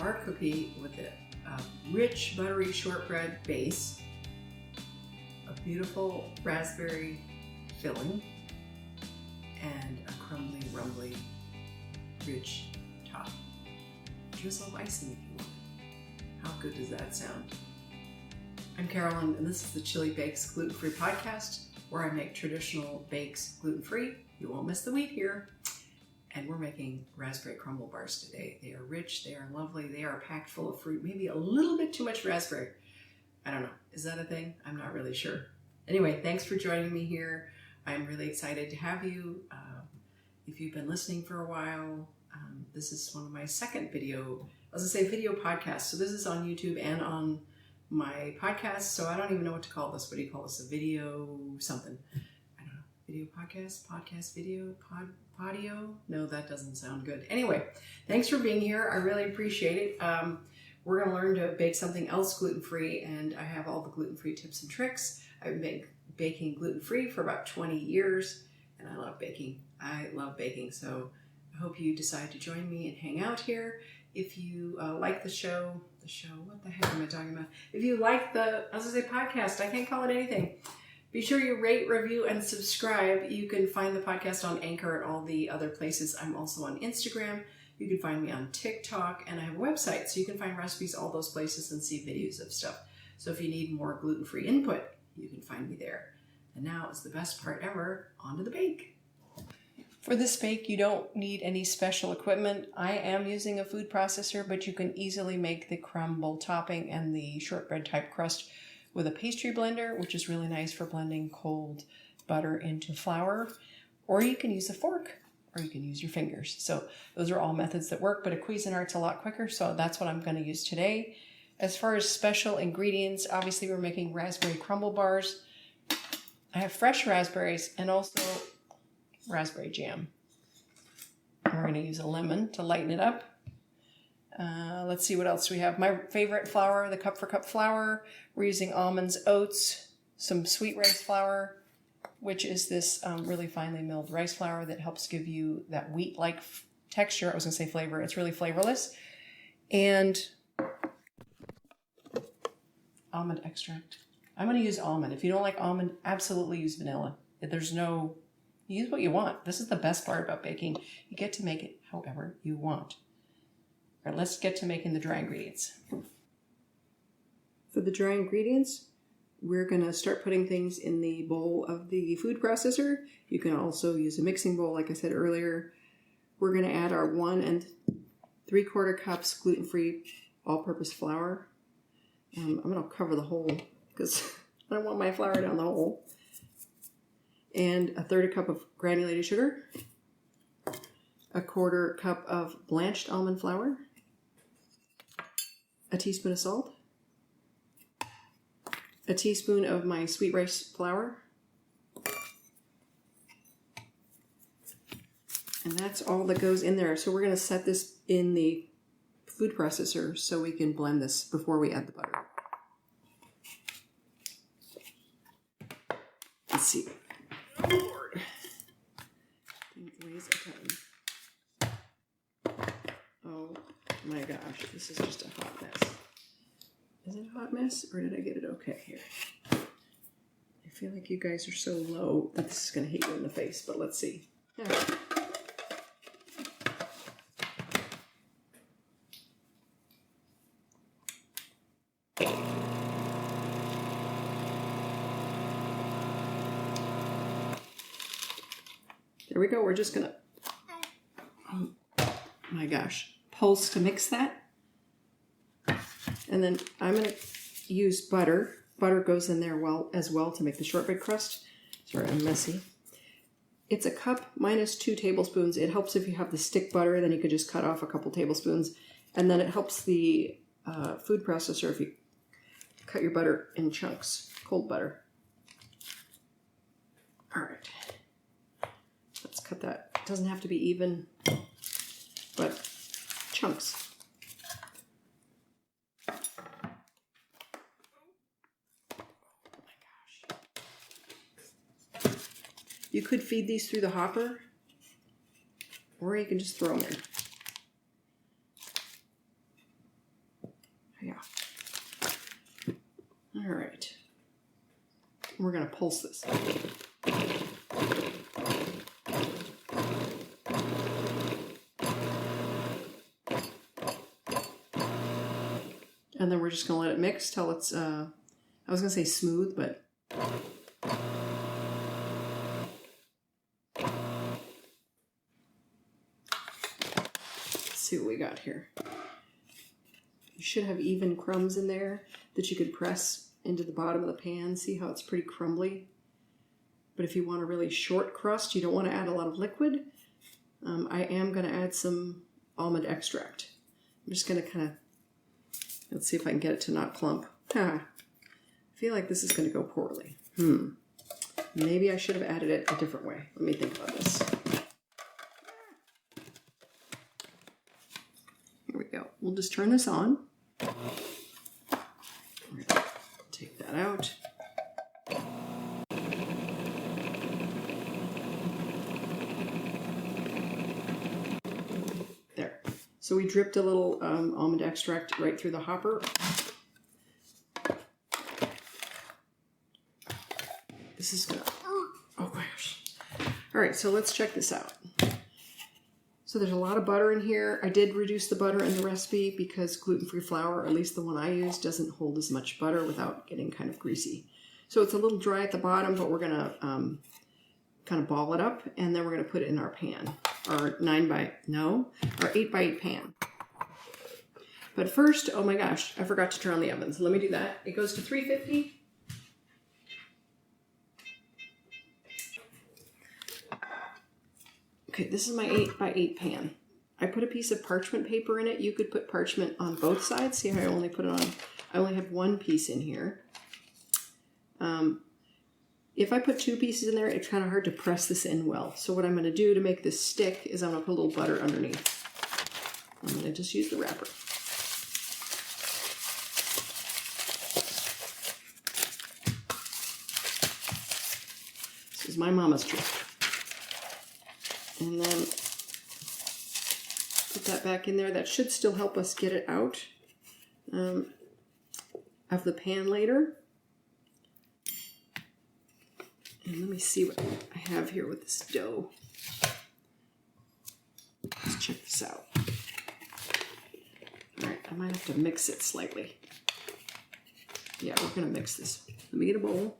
flour cookie with a rich buttery shortbread base, a beautiful raspberry filling, and a crumbly, rumbly, rich top. Drizzle of icing if you want. How good does that sound? I'm Carolyn, and this is the Chili Bakes Gluten-Free podcast, where I make traditional bakes gluten-free. You won't miss the wheat here. And we're making Raspberry Crumble Bars today. They are rich, they are lovely, they are packed full of fruit, maybe a little bit too much raspberry. I don't know, is that a thing? I'm not really sure. Anyway, thanks for joining me here. I'm really excited to have you. If you've been listening for a while, this is one of my second video, video podcast. So this is on YouTube and on my podcast. So I don't even know what to call this. What do you call this? A video something? I don't know. Video podcast video, podio? No, that doesn't sound good. Anyway, thanks for being here. I really appreciate it. We're going to learn to bake something else gluten-free, and I have all the gluten-free tips and tricks. I've been baking gluten-free for about 20 years, and I love baking. So I hope you decide to join me and hang out here. If you like the show, what the heck am I talking about? If you like the, podcast, I can't call it anything. Be sure you rate, review, and subscribe. You can find the podcast on Anchor and all the other places. I'm also on Instagram. You can find me on TikTok, and I have a website, so you can find recipes all those places and see videos of stuff. So if you need more gluten-free input, you can find me there. And now is the best part ever, on to the bake. For this bake, you don't need any special equipment. I am using a food processor, but you can easily make the crumble topping and the shortbread type crust with a pastry blender, which is really nice for blending cold butter into flour. Or you can use a fork, or you can use your fingers. So those are all methods that work, but a Cuisinart's a lot quicker, so that's what I'm going to use today. As far as special ingredients, obviously we're making Raspberry Crumble Bars. I have fresh raspberries and also raspberry jam. We're going to use a lemon to lighten it up. Let's see what else we have. My favorite flour, the Cup4Cup flour. We're using almonds, oats, some sweet rice flour, which is this really finely milled rice flour that helps give you that wheat-like texture. I was going to say flavor. It's really flavorless. And almond extract. I'm going to use almond. If you don't like almond, absolutely use vanilla. There's no... Use what you want. This is the best part about baking. You get to make it however you want. All right, let's get to making the dry ingredients. For the dry ingredients, we're going to start putting things in the bowl of the food processor. You can also use a mixing bowl, like I said earlier. We're going to add our 1 3/4 cups gluten-free all-purpose flour. I'm going to cover the hole because I don't want my flour down the hole. And a 1/3 cup of granulated sugar, a 1/4 cup of blanched almond flour, a teaspoon of salt, a teaspoon of my sweet rice flour, and that's all that goes in there. So we're going to set this in the food processor so we can blend this before we add the butter. Let's see. Lord. Things weighs a ton. Oh my gosh, this is just a hot mess. Is it a hot mess, or did I get it okay here? I feel like you guys are so low that this is going to hit you in the face, but let's see. Yeah. There we go. We're just gonna, oh my gosh, pulse to mix that. And then I'm gonna use butter. Butter goes in there as well to make the shortbread crust. Sorry, I'm messy. It's a cup minus 2 tablespoons. It helps if you have the stick butter, then you could just cut off a couple tablespoons. And then it helps the food processor if you cut your butter in chunks, cold butter. All right. Let's cut that. It doesn't have to be even, but chunks. Oh my gosh. You could feed these through the hopper, or you can just throw them in. We're going to pulse this. And then we're just going to let it mix till it's, I was going to say smooth, but let's see what we got here. You should have even crumbs in there that you could press into the bottom of the pan. See how it's pretty crumbly? But if you want a really short crust, you don't want to add a lot of liquid. I am going to add some almond extract. I'm just going to kind of, let's see if I can get it to not clump. I feel like this is going to go poorly. Maybe I should have added it a different way. Let me think about this. Here we go. We'll just turn this on. We're going to take that out. There. So we dripped a little almond extract right through the hopper. This is gonna, oh gosh. All right, so let's check this out. So there's a lot of butter in here. I did reduce the butter in the recipe because gluten-free flour, at least the one I use, doesn't hold as much butter without getting kind of greasy. So it's a little dry at the bottom, but we're gonna kind of ball it up, and then we're gonna put it in our pan, our 8x8 pan. But first, oh my gosh, I forgot to turn on the oven. So let me do that. It goes to 350. Okay, this is my 8x8 pan. I put a piece of parchment paper in it. You could put parchment on both sides. See how I only put it on, I only have one piece in here. If I put two pieces in there, it's kind of hard to press this in well. So what I'm going to do to make this stick is I'm going to put a little butter underneath. I'm going to just use the wrapper. This is my mama's trick. And then put that back in there. That should still help us get it out of the pan later. And let me see what I have here with this dough. Let's check this out. All right, I might have to mix it slightly. Yeah, we're gonna mix this. Let me get a bowl.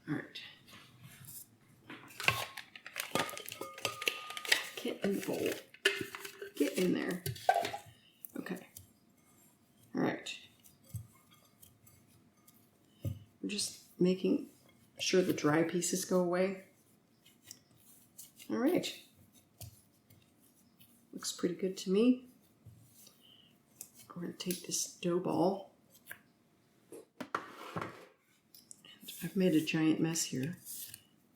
All right. Get in the bowl. Get in there. Okay. All right. We're just making sure the dry pieces go away. All right. Looks pretty good to me. We're going to take this dough ball. And I've made a giant mess here.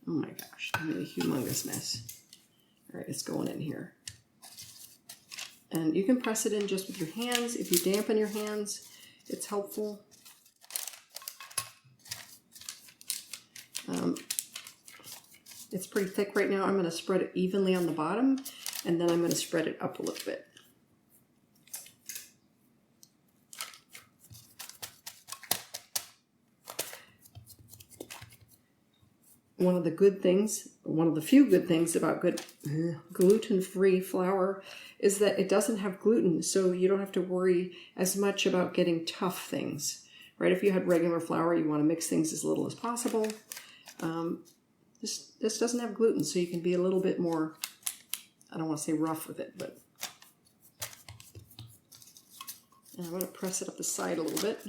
Oh my gosh, I made a humongous mess. All right, it's going in here. And you can press it in just with your hands. If you dampen your hands, it's helpful. It's pretty thick right now. I'm going to spread it evenly on the bottom, and then I'm going to spread it up a little bit. One of the good things, one of the few good things about good gluten-free flour is that it doesn't have gluten, so you don't have to worry as much about getting tough things, right? If you had regular flour, you want to mix things as little as possible. This doesn't have gluten, so you can be a little bit more, I don't want to say rough with it, but and I'm going to press it up the side a little bit.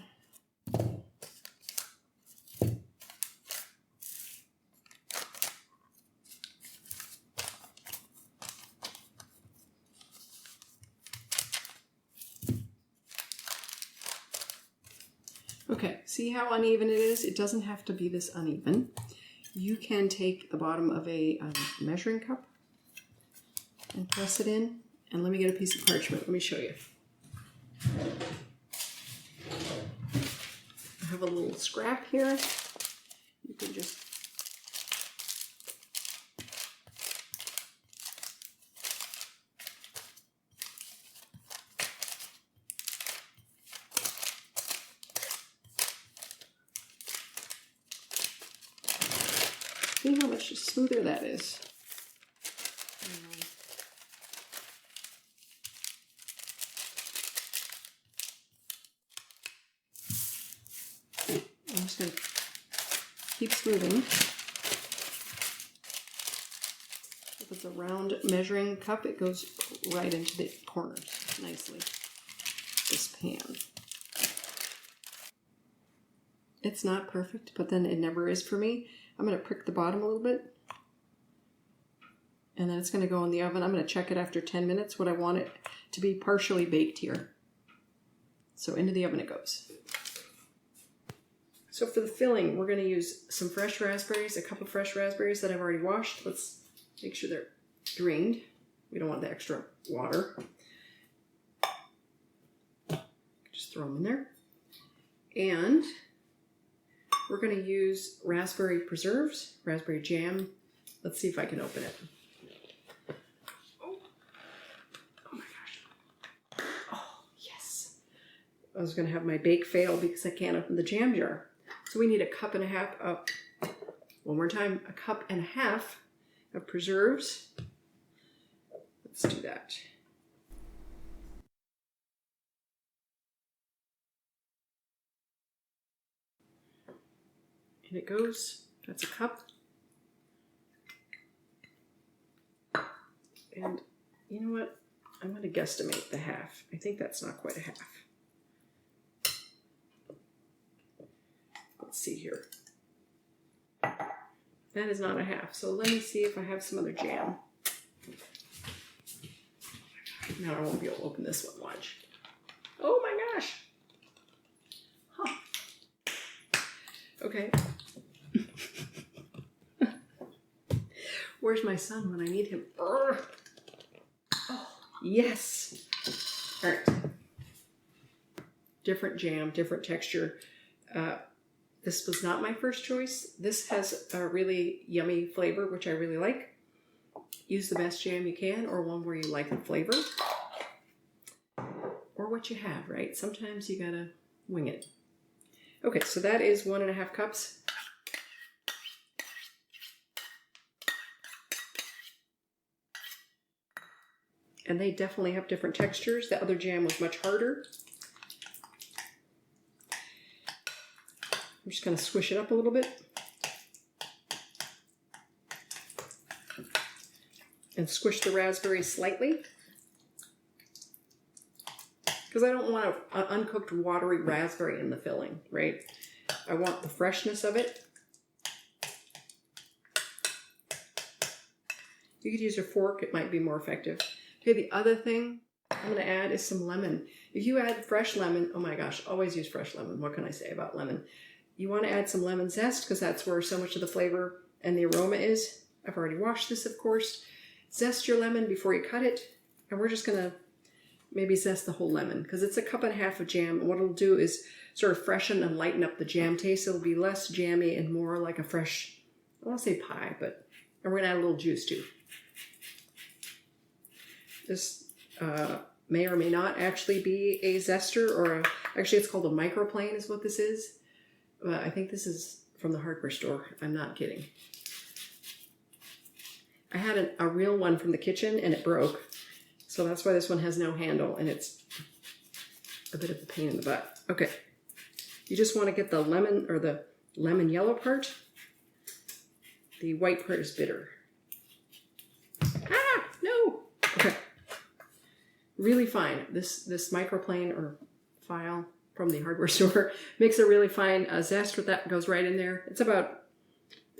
Okay, see how uneven it is? It doesn't have to be this uneven. You can take the bottom of a measuring cup and press it in. And let me get a piece of parchment. Let me show you. I have a little scrap here. You can just See how much smoother that is. I'm just going to keep smoothing. If it's a round measuring cup, it goes right into the corners nicely. This pan. It's not perfect, but then it never is for me. I'm going to prick the bottom a little bit. And then it's going to go in the oven. I'm going to check it after 10 minutes, what I want it to be partially baked here. So into the oven it goes. So for the filling, we're going to use some fresh raspberries, a cup of fresh raspberries that I've already washed. Let's make sure they're drained. We don't want the extra water. Just throw them in there. And we're going to use raspberry preserves, raspberry jam. Let's see if I can open it. Oh my gosh. Oh, yes. I was going to have my bake fail because I can't open the jam jar. So we need a cup and a half of, one more time, a cup and a half of preserves. Let's do that. And it goes, that's a cup. And you know what? I'm going to guesstimate the half. I think that's not quite a half. Let's see here. That is not a half. So let me see if I have some other jam. Now I won't be able to open this one. Watch. Oh my gosh. Huh. Okay. Where's my son when I need him? Oh, yes. All right. Different jam, different texture. This was not my first choice. This has a really yummy flavor, which I really like. Use the best jam you can, or one where you like the flavor. Or what you have, right? Sometimes you gotta wing it. Okay, so that is 1.5 cups. And they definitely have different textures. The other jam was much harder. I'm just going to squish it up a little bit. And squish the raspberry slightly. Because I don't want an uncooked watery raspberry in the filling, right? I want the freshness of it. You could use a fork, it might be more effective. Okay, the other thing I'm going to add is some lemon. If you add fresh lemon, oh my gosh, always use fresh lemon. What can I say about lemon? You want to add some lemon zest because that's where so much of the flavor and the aroma is. I've already washed this, of course. Zest your lemon before you cut it. And we're just going to maybe zest the whole lemon because it's a cup and a half of jam. And what it'll do is sort of freshen and lighten up the jam taste. It'll be less jammy and more like a fresh, I want to say pie, but and we're going to add a little juice too. This may or may not actually be a zester or actually it's called a microplane is what this is. I think this is from the hardware store. I'm not kidding. I had a real one from the kitchen and it broke. So that's why this one has no handle and it's a bit of a pain in the butt. Okay. You just want to get the lemon or the lemon yellow part. The white part is bitter. Ah, no. Okay. Really fine. This microplane or file from the hardware store makes a really fine zest with that goes right in there. It's about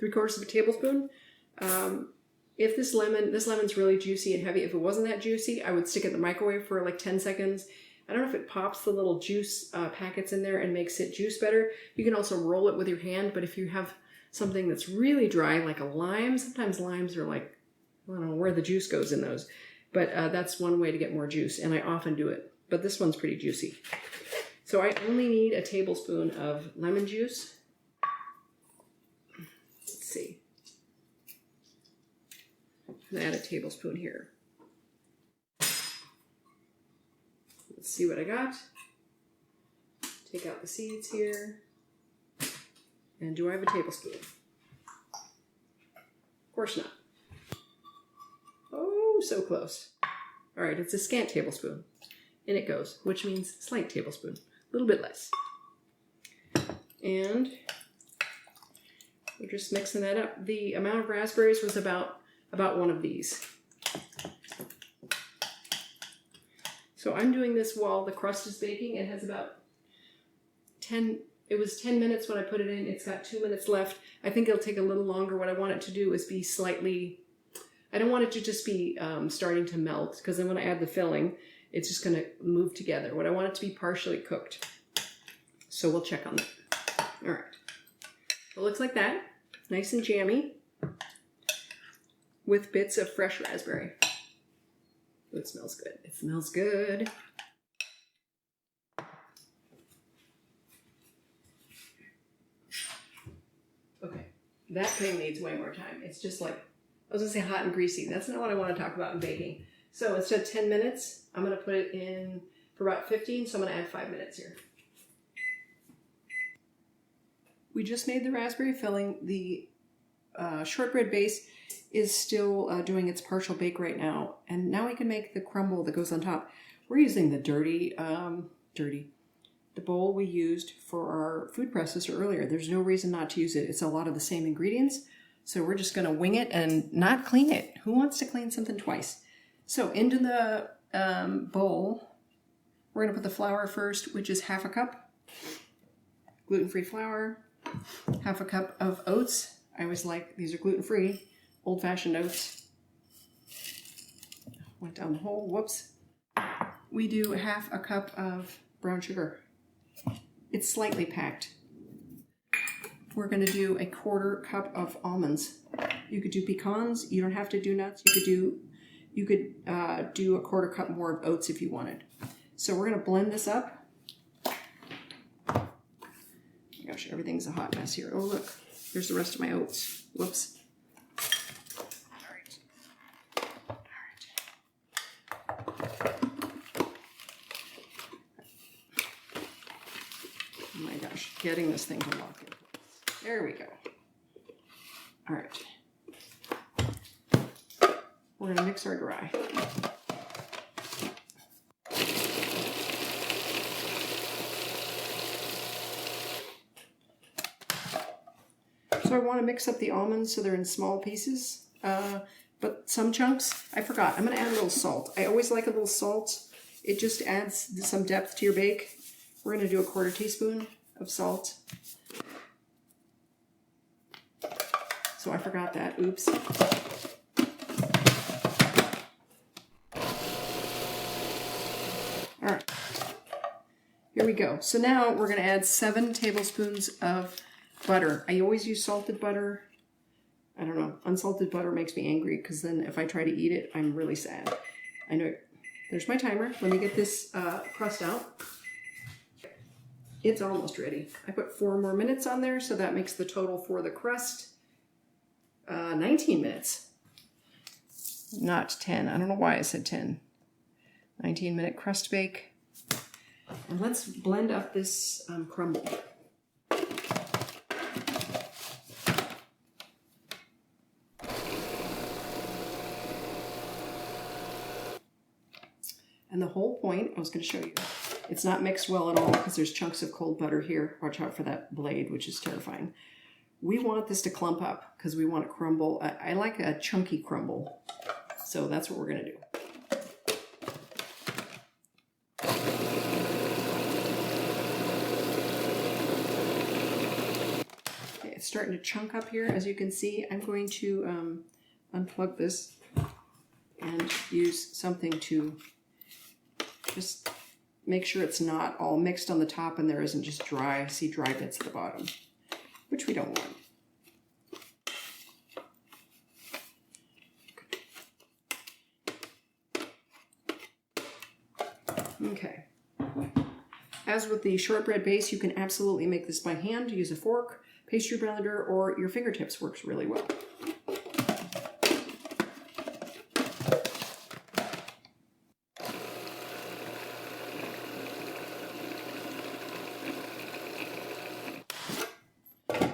3/4 tablespoon. If this lemon's really juicy and heavy. If it wasn't that juicy, I would stick it in the microwave for like 10 seconds. I don't know if it pops the little juice packets in there and makes it juice better. You can also roll it with your hand, but if you have something that's really dry, like a lime, sometimes limes are like, I don't know where the juice goes in those, but that's one way to get more juice, and I often do it. But this one's pretty juicy. So I only need a tablespoon of lemon juice. Let's see. I'm gonna add a tablespoon here. Let's see what I got. Take out the seeds here. And do I have a tablespoon? course not. Oh, so close. All right, it's a scant tablespoon. In it goes, which means slight tablespoon, a little bit less. And we're just mixing that up. The amount of raspberries was about one of these. So I'm doing this while the crust is baking. It has about 10 minutes when I put it in. It's got 2 minutes left. I think it'll take a little longer. What I want it to do is be slightly, I don't want it to just be starting to melt, because then when I add the filling, it's just going to move together. What I want it to be partially cooked. So we'll check on that. All right. It looks like that. Nice and jammy with bits of fresh raspberry. Oh, it smells good. It smells good. Okay, that thing needs way more time. It's just like, I was gonna say hot and greasy. That's not what I want to talk about in baking. So instead of 10 minutes, I'm gonna put it in for about 15, so I'm gonna add 5 minutes here. We just made the raspberry filling. The shortbread base is still doing its partial bake right now. And now we can make the crumble that goes on top. We're using the the bowl we used for our food processor earlier. There's no reason not to use it. It's a lot of the same ingredients. So we're just gonna wing it and not clean it. Who wants to clean something twice? So into the bowl, we're gonna put the flour first, which is half a cup. Gluten-free flour, half a cup of oats. I always like, these are gluten-free, old-fashioned oats. Went down the hole, whoops. We do half a cup of brown sugar. It's slightly packed. We're gonna do a 1/4 cup of almonds. You could do pecans, you don't have to do nuts. You could do a 1/4 cup more of oats if you wanted. So we're gonna blend this up. Gosh, everything's a hot mess here. Oh, look, there's the rest of my oats. Whoops. All right. Oh my gosh, getting this thing to lock in place. There we go. All right. We're gonna mix our dry. So I want to mix up the almonds so they're in small pieces, but some chunks, I forgot. I'm going to add a little salt. I always like a little salt. It just adds some depth to your bake. We're going to do a 1/4 teaspoon of salt. So I forgot that. Oops. All right. Here we go. So now we're going to add 7 tablespoons of butter. I always use salted butter. I don't know. Unsalted butter makes me angry because then if I try to eat it, I'm really sad. I know. There's my timer. Let me get this crust out. It's almost ready. I put 4 more minutes on there, so that makes the total for the crust 19 minutes. Not 10. I don't know why I said 10. 19-minute crust bake. And let's blend up this crumble. And the whole point, I was going to show you, it's not mixed well at all because there's chunks of cold butter here. Watch out for that blade, which is terrifying. We want this to clump up because we want to crumble. I like a chunky crumble. So that's what we're going to do. Okay, it's starting to chunk up here. As you can see, I'm going to unplug this and use something to just make sure it's not all mixed on the top and there isn't just dry, see dry bits at the bottom, which we don't want. Okay. As with the shortbread base, you can absolutely make this by hand. Use a fork, pastry blender, or your fingertips works really well.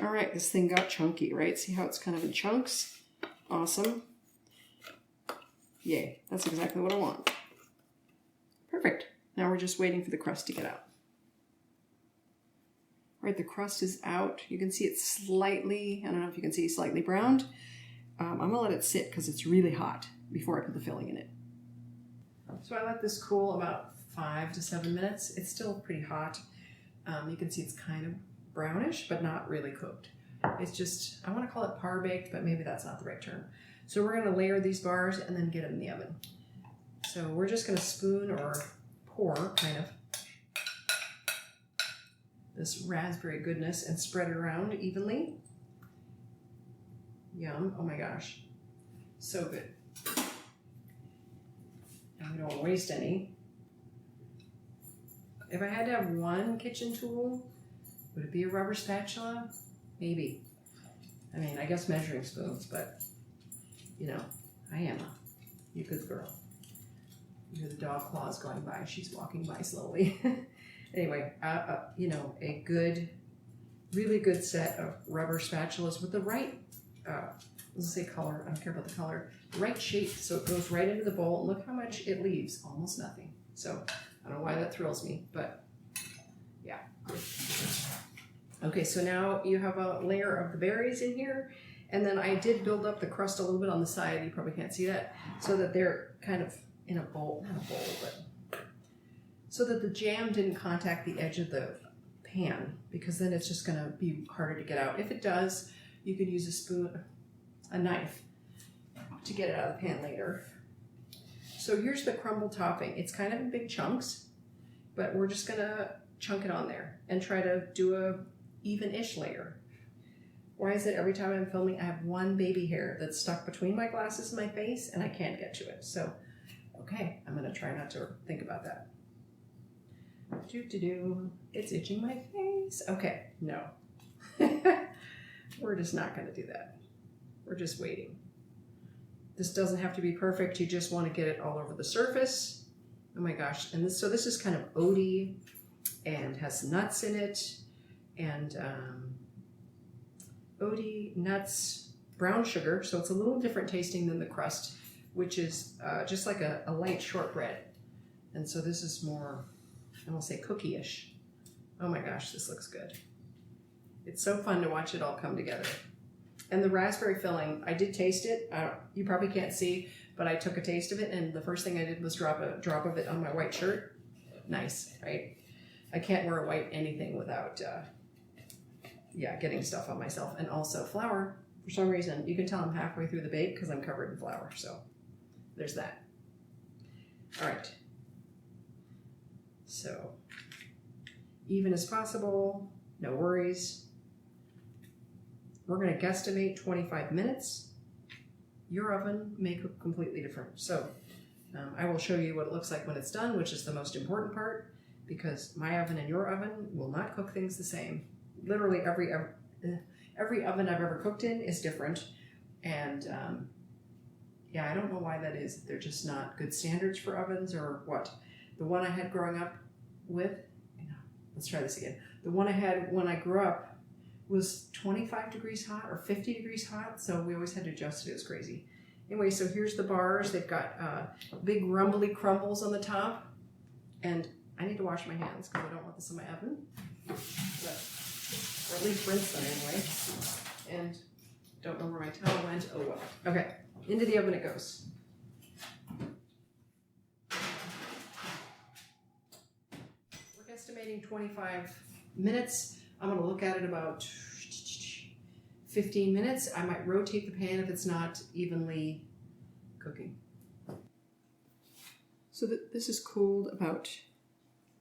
All right, this thing got chunky, right? See how it's kind of in chunks? Awesome. Yay, that's exactly what I want. Perfect. Now we're just waiting for the crust to get out. All right, the crust is out. You can see it's slightly, I don't know if you can see, slightly browned. I'm gonna let it sit because it's really hot before I put the filling in it. So I let this cool about 5 to 7 minutes. It's still pretty hot. You can see it's kind of brownish, but not really cooked. It's just, I want to call it par baked, but maybe that's not the right term. So we're going to layer these bars and then get them in the oven. So we're just going to spoon or pour kind of this raspberry goodness and spread it around evenly. Yum. Oh my gosh. So good. And we don't want to waste any. If I had to have one kitchen tool, would it be a rubber spatula? Maybe. I mean, I guess measuring spoons, but you know, I am a good girl. You hear the dog claws going by. She's walking by slowly. Anyway, you know, a good, really good set of rubber spatulas with the right, let's say color, I don't care about the color, the right shape so it goes right into the bowl. And look how much it leaves, almost nothing. So I don't know why that thrills me, but yeah. Okay, so now you have a layer of the berries in here, and then I did build up the crust a little bit on the side. You probably can't see that, so that they're kind of in a bowl, not a bowl, but so that the jam didn't contact the edge of the pan, because then it's just going to be harder to get out. If it does, you could use a spoon, a knife, to get it out of the pan later. So here's the crumble topping. It's kind of in big chunks, but we're just going to chunk it on there and try to do a even-ish layer. Why is it every time I'm filming I have one baby hair that's stuck between my glasses and my face and I can't get to it? So, okay, I'm going to try not to think about that. It's itching my face. Okay, no. We're just not going to do that. We're just waiting. This doesn't have to be perfect. You just want to get it all over the surface. Oh my gosh. And this, so this is kind of oaty and has nuts in it. And oaty, nuts, brown sugar. So it's a little different tasting than the crust, which is just like a light shortbread. And so this is more, I will say, cookie-ish. Oh my gosh, this looks good. It's so fun to watch it all come together. And the raspberry filling, I did taste it. You probably can't see, but I took a taste of it, and the first thing I did was drop a drop of it on my white shirt. Nice, right? I can't wear a white anything without, getting stuff on myself. And also flour, for some reason, you can tell I'm halfway through the bake because I'm covered in flour. So there's that. All right. So even as possible, no worries. We're going to guesstimate 25 minutes. Your oven may cook completely different. So I will show you what it looks like when it's done, which is the most important part, because my oven and your oven will not cook things the same. Literally every oven I've ever cooked in is different. And I don't know why that is. They're just not good standards for ovens or what. The one I had growing up with, let's try this again. The one I had when I grew up was 25 degrees hot or 50 degrees hot, so we always had to adjust it. It was crazy. Anyway, so here's the bars. They've got big rumbly crumbles on the top, and I need to wash my hands because I don't want this in my oven, or at least rinse them anyway. And don't know where my towel went. Oh well. Okay, into the oven it goes. We're estimating 25 minutes. I'm going to look at it about 15 minutes. I might rotate the pan if it's not evenly cooking. So this is cooled about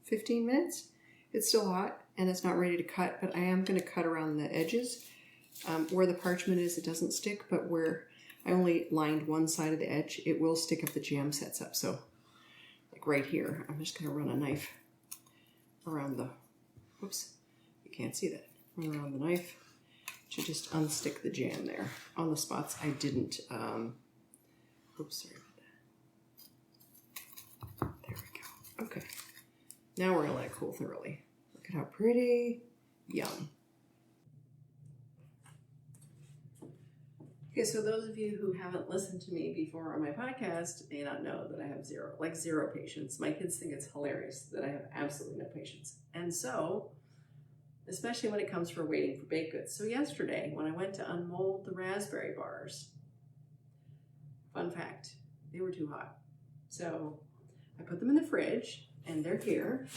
15 minutes. It's still hot and it's not ready to cut, but I am going to cut around the edges. Where the parchment is, it doesn't stick, but where I only lined one side of the edge, it will stick if the jam sets up. So like right here, I'm just going to run a knife around the, whoops. Can't see that. Run around the knife to just unstick the jam there on the spots I didn't. Oops, sorry about that. There we go. Okay. Now we're gonna let it cool thoroughly. Look at how pretty. Yum. Okay, so those of you who haven't listened to me before on my podcast may not know that I have zero patience. My kids think it's hilarious that I have absolutely no patience. And so, especially when it comes for waiting for baked goods. So yesterday, when I went to unmold the raspberry bars, fun fact, they were too hot. So I put them in the fridge, and they're here.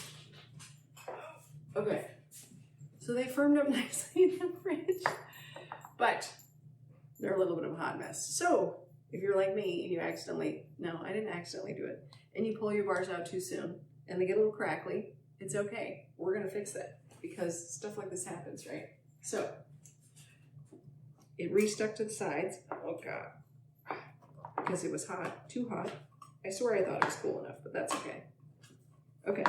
Okay, so they firmed up nicely in the fridge, but they're a little bit of a hot mess. So if you're like me and you I didn't accidentally do it, and you pull your bars out too soon and they get a little crackly, it's okay. We're gonna fix that because stuff like this happens, right? So it re-stuck to the sides. Oh God, because it was hot, too hot. I swear I thought it was cool enough, but that's okay. Okay.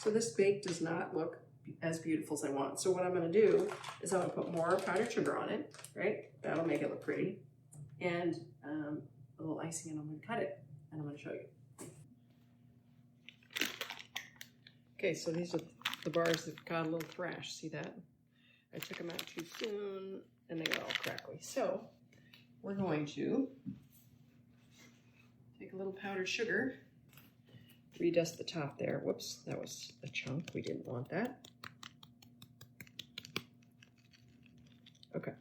So this bake does not look as beautiful as I want. So what I'm gonna do is I'm gonna put more powdered sugar on it, right? That'll make it look pretty. And a little icing, and I'm gonna cut it, and I'm gonna show you. Okay, so these are the bars that got a little thrash, see that? I took them out too soon, and they got all crackly. So we're going to take a little powdered sugar, redust the top there. Whoops, that was a chunk. We didn't want that. Okay.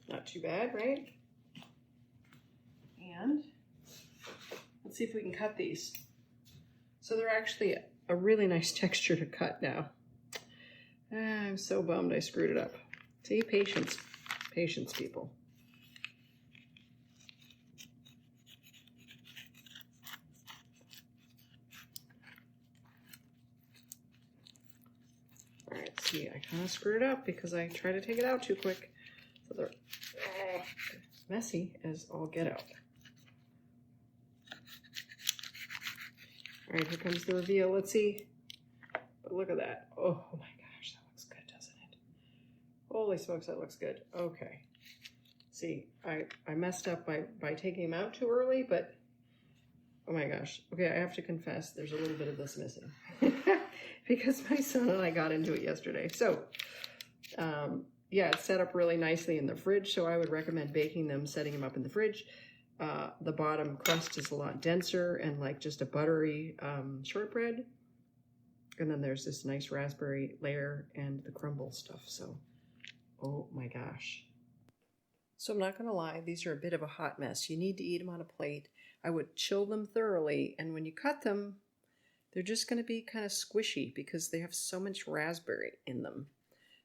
Not too bad, right? And let's see if we can cut these. So they're actually a really nice texture to cut now. I'm so bummed I screwed it up. See, patience. Patience, people. See, I kind of screwed it up because I tried to take it out too quick. So they're messy as all get out. All right, here comes the reveal. Let's see. But look at that. Oh my gosh, that looks good, doesn't it? Holy smokes, that looks good. Okay. See, I messed up by taking them out too early, but oh my gosh. Okay, I have to confess, there's a little bit of this missing. Because my son and I got into it yesterday. So, yeah, it's set up really nicely in the fridge, so I would recommend baking them, setting them up in the fridge. The bottom crust is a lot denser and like just a buttery shortbread. And then there's this nice raspberry layer and the crumble stuff. So, oh my gosh. So I'm not going to lie, these are a bit of a hot mess. You need to eat them on a plate. I would chill them thoroughly, and when you cut them, they're just going to be kind of squishy because they have so much raspberry in them.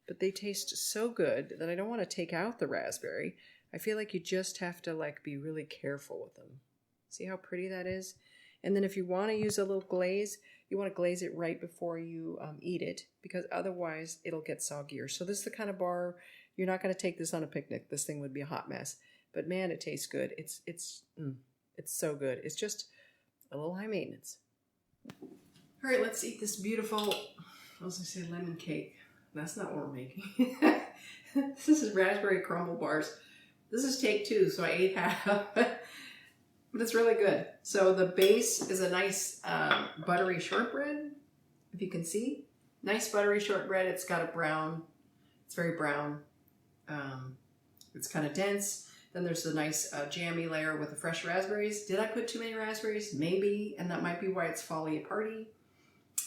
But they taste so good that I don't want to take out the raspberry. I feel like you just have to like be really careful with them. See how pretty that is? And then if you want to use a little glaze, you want to glaze it right before you eat it, because otherwise it'll get soggier. So this is the kind of bar, you're not going to take this on a picnic. This thing would be a hot mess. But man, it tastes good. It's so good. It's just a little high maintenance. All right, let's eat this beautiful, I was going to say lemon cake. That's not what we're making. This is Raspberry Crumble Bars. This is take two, so I ate half. But it's really good. So the base is a nice buttery shortbread, if you can see. Nice buttery shortbread. It's got a brown, it's very brown. It's kind of dense. Then there's a nice jammy layer with the fresh raspberries. Did I put too many raspberries? Maybe, and that might be why it's falling aparty.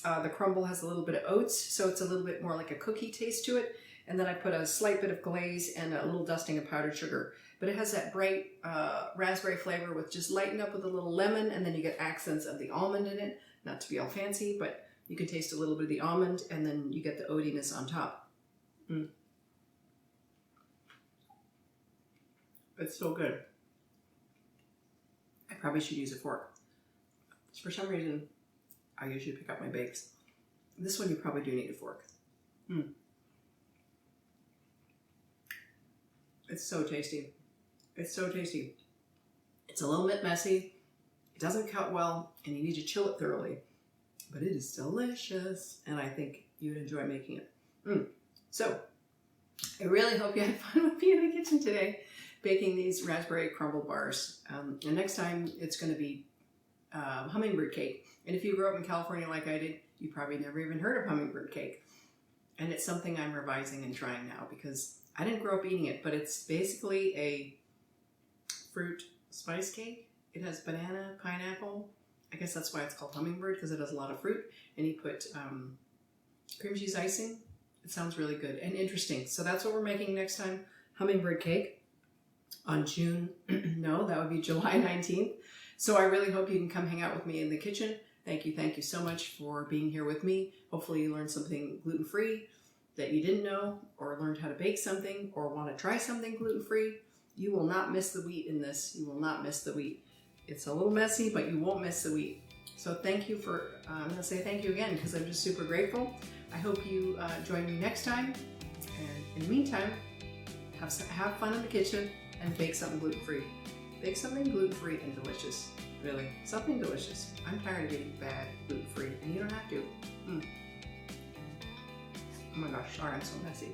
The crumble has a little bit of oats, so it's a little bit more like a cookie taste to it. And then I put a slight bit of glaze and a little dusting of powdered sugar. But it has that bright raspberry flavor with just lightened up with a little lemon, and then you get accents of the almond in it. Not to be all fancy, but you can taste a little bit of the almond, and then you get the oatiness on top. It's so good. I probably should use a fork. For some reason, I usually pick up my bakes. This one you probably do need a fork. It's so tasty. It's so tasty. It's a little bit messy. It doesn't cut well, and you need to chill it thoroughly. But it is delicious, and I think you'd enjoy making it. So, I really hope you had fun with me in the kitchen today, baking these raspberry crumble bars. And next time, it's going to be hummingbird cake. And if you grew up in California like I did, you probably never even heard of hummingbird cake. And it's something I'm revising and trying now because I didn't grow up eating it, but it's basically a fruit spice cake. It has banana, pineapple. I guess that's why it's called hummingbird, because it has a lot of fruit. And you put cream cheese icing. It sounds really good and interesting. So that's what we're making next time, hummingbird cake on no, that would be July 19th. So I really hope you can come hang out with me in the kitchen. Thank you so much for being here with me. Hopefully you learned something gluten-free that you didn't know, or learned how to bake something, or want to try something gluten-free. You will not miss the wheat in this. You will not miss the wheat. It's a little messy, but you won't miss the wheat. So thank you for, I'm going to say thank you again because I'm just super grateful. I hope you join me next time. And in the meantime, have fun in the kitchen and bake something gluten-free. Bake something gluten-free and delicious. Really, something delicious. I'm tired of eating bad gluten-free, and you don't have to. Oh my gosh, sorry, I'm so messy.